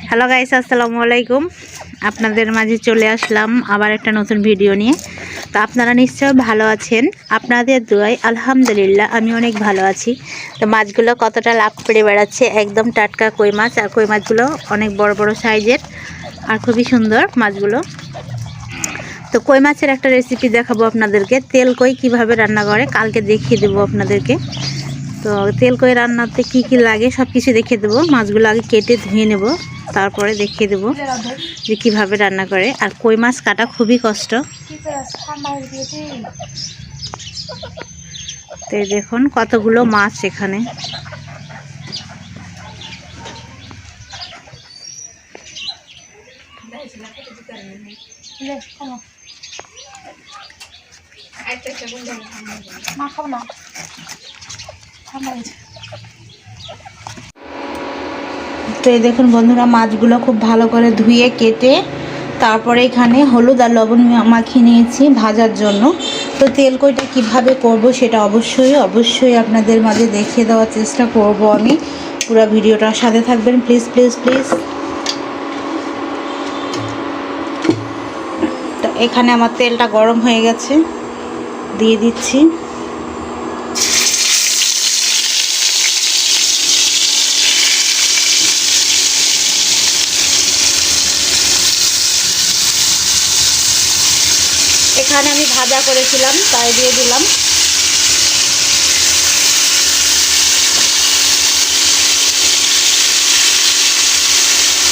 Hello guys, আসসালামু আলাইকুম। আপনাদের মাঝে চলে আসলাম আবার একটা নতুন ভিডিও নিয়ে। তো আপনারা নিশ্চয় ভালো আছেন, আপনাদের দোয়ায় আলহামদুলিল্লাহ আমি অনেক ভালো আছি। তো মাছগুলো কতটা লাভ করে বেড়াচ্ছে, একদম টাটকা কই মাছ। আর কই মাছগুলো অনেক বড় বড় সাইজের আর খুবই সুন্দর মাছগুলো। তো কই মাছের একটা রেসিপি দেখাবো আপনাদেরকে। তেল কই কিভাবে রান্না করে কালকে দেখিয়ে দেবো আপনাদেরকে। তো তেল কই রান্নাতে কি কি লাগে সব কিছু দেখিয়ে দেবো। মাছগুলো আগে কেটে ধুয়ে নেব, তারপরে দেখিয়ে দেবো যে কীভাবে রান্না করে। আর কই মাছ কাটা খুবই কষ্ট। তো দেখুন কতগুলো মাছ এখানে। তো এই দেখুন বন্ধুরা, মাছগুলো খুব ভালো করে ধুয়ে কেটে তারপরে এখানে হলুদ আর লবণ মাখিয়ে নিয়েছি ভাজার জন্য। তো তেল কইটা কীভাবে করব সেটা অবশ্যই আপনাদের মাঝে দেখিয়ে দেওয়ার চেষ্টা করব আমি। পুরো ভিডিওটার সাথে থাকবেন প্লিজ প্লিজ প্লিজ। তো এখানে আমার তেলটা গরম হয়ে গেছে, দিয়ে দিচ্ছি। এখানে আমি ভাজা করেছিলাম তাই দিয়ে দিলাম।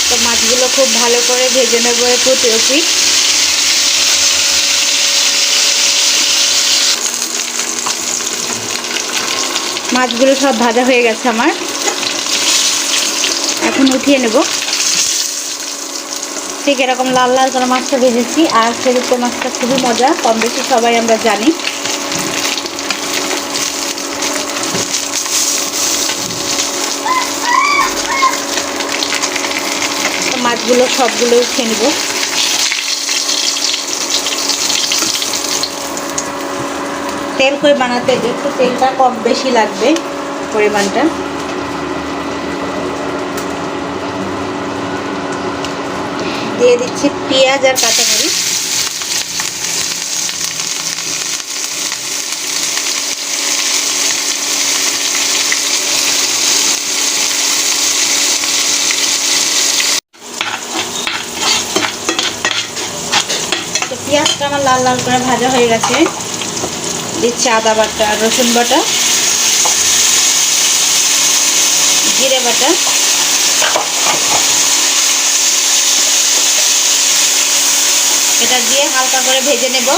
তো মাছগুলো খুব ভালো করে ভেজে নেবো একটু তেলটি। মাছগুলো সব ভাজা হয়ে গেছে আমার, এখন উঠিয়ে নেব। ঠিক এরকম লাল লাল করে মাছটা ভেজেছি। আর সেরকম মাছটা খুবই মজা, কম বেশি সবাই আমরা জানি। মাছগুলো সবগুলো উঠিয়ে নেব। তেল কই বানাতে একটু তেলটা কম বেশি লাগবে পরিমাণটা। দিয়ে দিচ্ছি পেঁয়াজ আর কাঁচামরিচ। তো পেঁয়াজটা আমার লাল লাল করে ভাজা হয়ে গেছে। দিচ্ছি আদা বাটা, রসুন বাটা, জিরে বাটা, এটা দিয়ে হালকা করে ভেজে নেব।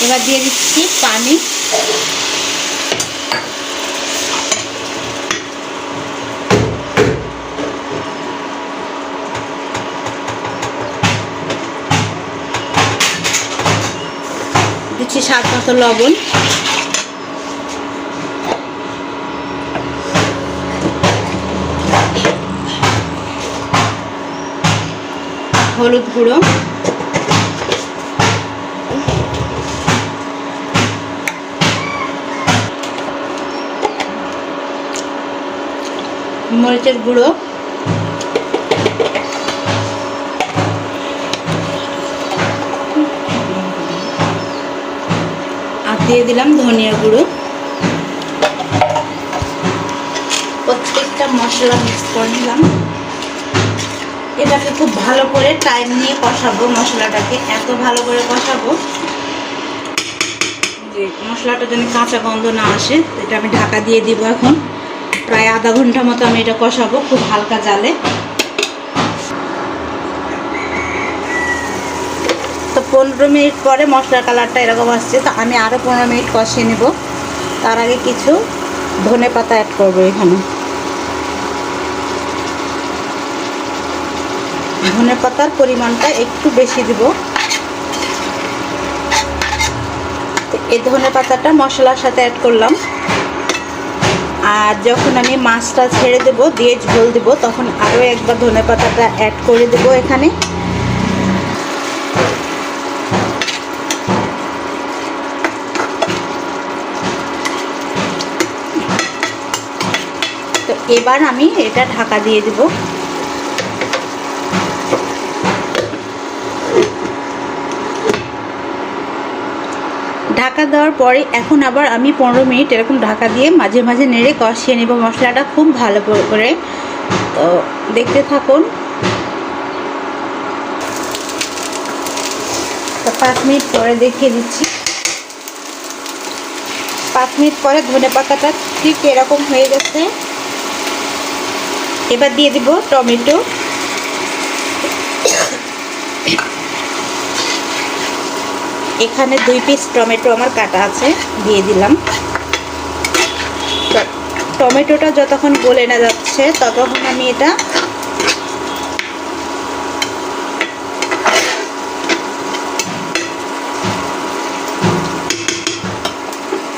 এবার দিয়ে দিচ্ছি পানি। দিচ্ছি স্বাদ মতো লবণ। হলুদ গুঁড়ো, মরিচের গুঁড়ো, আর দিয়ে দিলাম ধনিয়া গুঁড়ো। প্রত্যেকটা মশলা মিক্স করে নিলাম। এটাকে খুব ভালো করে টাইম নিয়ে কষাবো। মশলাটাকে এত ভালো করে কষাবো যে মশলাটা যেন কাঁচা গন্ধ না আসে। এটা আমি ঢাকা দিয়ে দিব। এখন প্রায় আধা ঘন্টা মতো আমি এটা কষাবো খুব হালকা জালে। তো 15 মিনিট পরে মশলার কালারটা এরকম আসছে। তো আমি আরও 15 মিনিট কষিয়ে নেব। তার আগে কিছু ধনে পাতা অ্যাড করবো এখানে। ধনে পাতার পরিমাণটা একটু বেশি দিব। এই ধনে পাতাটা মশলার সাথে অ্যাড করলাম। আর যখন আমি মাছটা ছেড়ে দেব, দিয়ে ঝোল দেব, তখন আরও একবার ধনে পাতাটা অ্যাড করে দেব এখানে। এবার আমি এটা ঢাকা দিয়ে দেব। ঢাকা দেওয়ার পরে এখন আবার আমি 15 মিনিট এরকম ঢাকা দিয়ে মাঝে মাঝে নেড়ে কষিয়ে নেব মশলাটা খুব ভালো করে। তো দেখতে থাকুন। তো 5 মিনিট পরে দেখিয়ে দিচ্ছি। 5 মিনিট পরে ধনেপাতাটা ঠিক এরকম হয়ে গেছে। এবার দিয়ে দিব টমেটো। এখানে 2 পিস টমেটো আমার কাটা আছে, দিয়ে দিলাম। টমেটোটা যতক্ষণ গলে না যাচ্ছে ততক্ষণ আমি এটা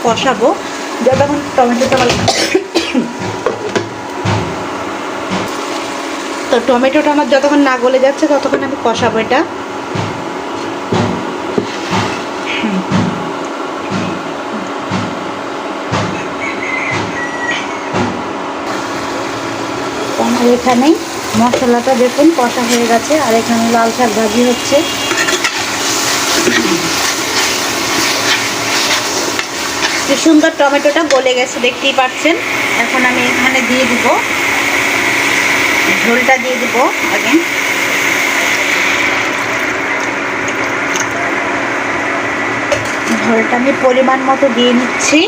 কষাবো। যতক্ষণ টমেটোটা তো টমেটোটা আমার যতক্ষণ না গলে যাচ্ছে ততক্ষণ আমি কষাবো এটা। আমার এখানে মশলাটা দেখুন কষা হয়ে গেছে, আর এখানে লাল শাক ভাজি হচ্ছে। কি সুন্দর টমেটোটা গলে গেছে দেখতেই পাচ্ছেন। এখন আমি এখানে দিয়ে দিব ঝোলটা, দিয়ে দিব আগে। ঝোলটা আমি পরিমাণ মতো দিয়ে নিচ্ছি।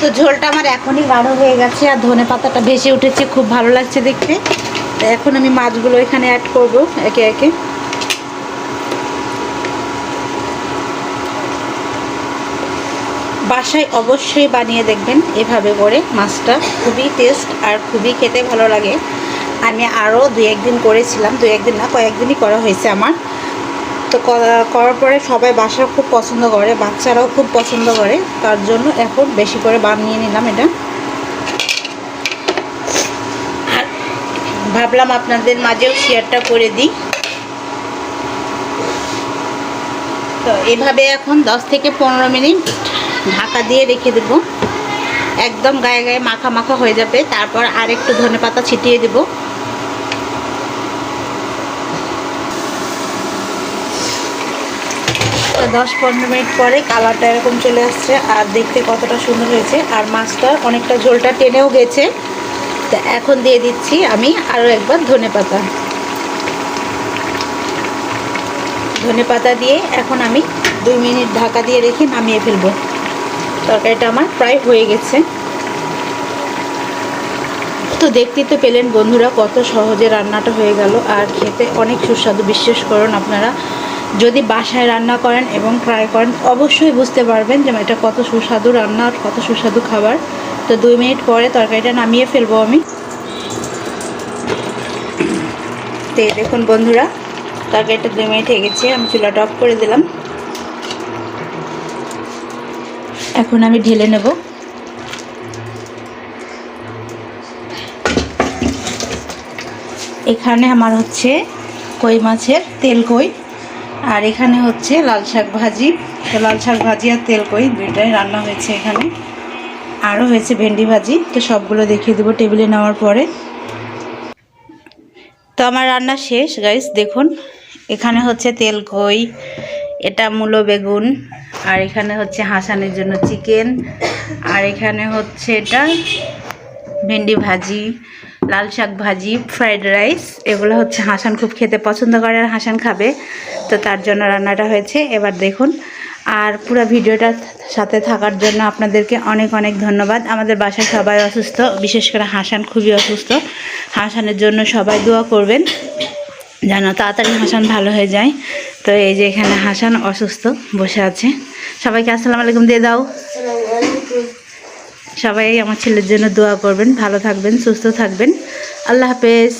তো ঝোলটা আমার এখনই গাঢ় হয়ে গেছে, আর ধনেপাতাটা ভেসে উঠেছে, খুব ভালো লাগছে দেখতে। তো এখন আমি মাছগুলো এখানে অ্যাড করব একে একে। বাসায় অবশ্যই বানিয়ে দেখবেন এভাবে করে, মাছটা খুবই টেস্ট আর খুবই খেতে ভালো লাগে। আমি আরও 2-1 দিন করেছিলাম, 2-1 দিন না কয়েকদিনই করা হয়েছে আমার। তো করার পরে সবাই বাসা খুব পছন্দ করে, বাচ্চারাও খুব পছন্দ করে, তার জন্য এখন বেশি করে বানিয়ে নিলাম এটা। আর ভাবলাম আপনাদের মাঝেও শেয়ারটা করে দিই। তো এভাবে এখন 10 থেকে 15 মিনিট ঢাকা দিয়ে রেখে দেব। একদম গায়ে গায়ে মাখা মাখা হয়ে যাবে। তারপর আর একটু ধনেপাতা ছিটিয়ে দেব। 10-15 মিনিট পরে কালারটা এরকম চলে আসছে, আর দেখতে কতটা সুন্দর হয়েছে। আর মাছটা অনেকটা ঝোলটা টেনেও গেছে। তো এখন দিয়ে দিচ্ছি আমি আরও একবার ধনেপাতা দিয়ে এখন আমি 2 মিনিট ঢাকা দিয়ে রেখে নামিয়ে ফেলবো। তরকারিটা আমার প্রায় হয়ে গেছে। তো দেখতেই তো পেলেন বন্ধুরা কত সহজে রান্নাটা হয়ে গেল, আর খেতে অনেক সুস্বাদু। বিশ্বাস করুন, আপনারা যদি বাসায় রান্না করেন এবং ট্রাই করেন অবশ্যই বুঝতে পারবেন যে এটা কত সুস্বাদু রান্না আর কত সুস্বাদু খাবার। তো 2 মিনিট পরে তরকারিটা নামিয়ে ফেলবো আমি। তো দেখুন বন্ধুরা, তরকারিটা 2 মিনিট হয়ে গেছে। আমি চুলাটা অফ করে দিলাম। এখন আমি ঢেলে নেব। এখানে আমার হচ্ছে কই মাছের তেল কই, আর এখানে হচ্ছে লাল শাক ভাজি। তো লাল শাক ভাজি আর তেল কই দুইটাই রান্না হয়েছে এখানে। আরও হয়েছে ভেন্ডি ভাজি। তো সবগুলো দেখিয়ে দেবো টেবিলে নেওয়ার পরে। তো আমার রান্না শেষ গাইস। দেখুন এখানে হচ্ছে তেল কই, এটা মূলো বেগুন, আর এখানে হচ্ছে হাসানের জন্য চিকেন, আর এখানে হচ্ছে এটা ভেন্ডি ভাজি, লাল শাক ভাজি, ফ্রাইড রাইস। এগুলো হচ্ছে হাসান খুব খেতে পছন্দ করে আর হাসান খাবে, তো তার জন্য রান্নাটা হয়েছে। এবার দেখুন, আর পুরো ভিডিওটার সাথে থাকার জন্য আপনাদেরকে অনেক অনেক ধন্যবাদ। আমাদের বাসায় সবাই অসুস্থ, বিশেষ করে হাসান খুবই অসুস্থ। হাসানের জন্য সবাই দোয়া করবেন যেন তাড়াতাড়ি হাসান ভালো হয়ে যায়। তো এই যে এখানে হাসান অসুস্থ বসে আছে। সবাইকে আসসালামু আলাইকুম দিয়ে দাও। সবাই আমার ছেলের জন্য দোয়া করবেন, ভালো থাকবেন, সুস্থ থাকবেন। আল্লাহ হাফেজ।